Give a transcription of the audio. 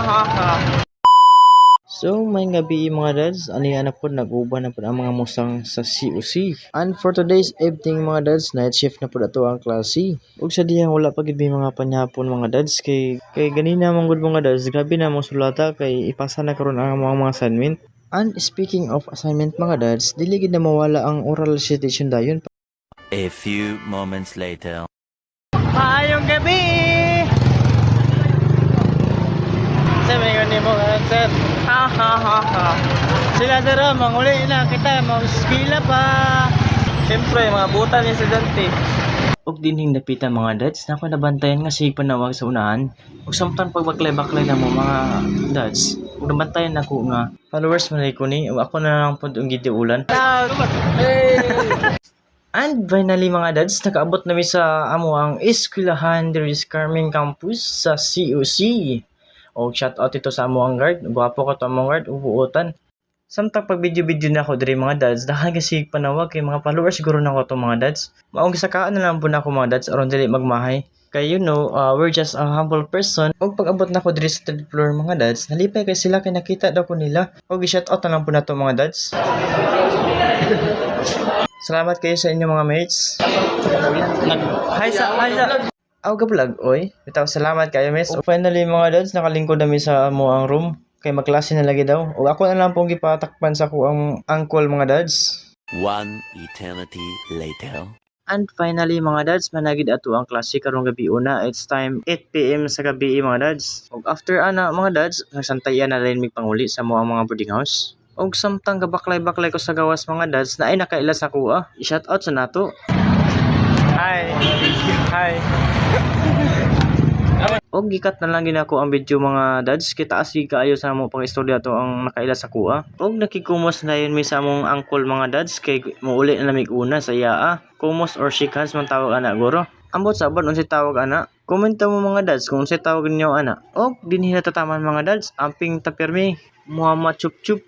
ha ha. So, may gabi mga dads, aniya na po, nag-uban na po ang mga musang sa COC. And for today's evening mga dads, night shift na po ato ang klase. Ug sa diha wala pa gid may mga panyapon mga dads, kay ganina mong good mga dads, grabe na mong sulata kay ipasa na karon ang mga assignment. And speaking of assignment mga dads, dili gid na mawala ang oral recitation dayon. A few moments later. Maayong gabi! Sabi ko ni mo, sir. Ha ha ha ha. Sila sir, manguli na kita, mag-skila pa. Siyempre, mga buta ni estudyante. Og dinhing napita mga dads, na ako nabantayan nga si panawag sa unahan. Ug samtang pagbaklay-baklay na mo mga dads, ug nabantayan ako nga followers man ko ni, ug ako na lang pud ang gidiulan. Hey! And finally mga dads, nakaabot na mi sa amo ang eskwelahan diri sa Carmen Campus sa COC. O shout out ito sa amo ang guard, gwapo ko to among guard, ubuotan. Samtang pag video na ako diri mga dads, dahil kasi panawag kay mga followers siguro na ko to mga dads. Maong gisakaan na lang po na ako mga dads aron dili magmahay. Kay we're just a humble person. Og pag abot na ko diri sa third floor mga dads, nalipay kay sila kay nakita daw ko nila. Og shout out na lang po na to mga dads. Salamat kayo sa inyo mga mates. Hi sa Aw vlog oy. Bitaw salamat kayo miss. Finally mga dads, nakalingkod nami sa amo ang room kay magklase na lagi daw. O ako na lang pong gipatakpan sa ko ang uncle mga dads. One eternity later. And finally mga dads, managid ato ang klase karong gabi una. It's time 8 PM sa gabi mga dads. Og after ana mga dads, nagsantayan na rin mig panguli sa mo ang mga boarding house. Og samtang gabaklay-baklay ko sa gawas mga dads, na ay nakaila sa kuha. I-shout out sa nato. Hi! Hi! Og gikat na lang ginako ang video mga dads, kita asig kaayo sa mo pang istorya to ang nakaila sa kuha. Og nakikumos na yun mi sa among uncle mga dads kay muuli na lamig una sa yaa. Kumos or shake hands man tawag ana guro. Ambot saban unsay tawag ana? Komenta mo mga dads kung unsay tawag ninyo ana. Og dinhi natataman mga dads, amping tapirmi. Muhammad Chup Chup.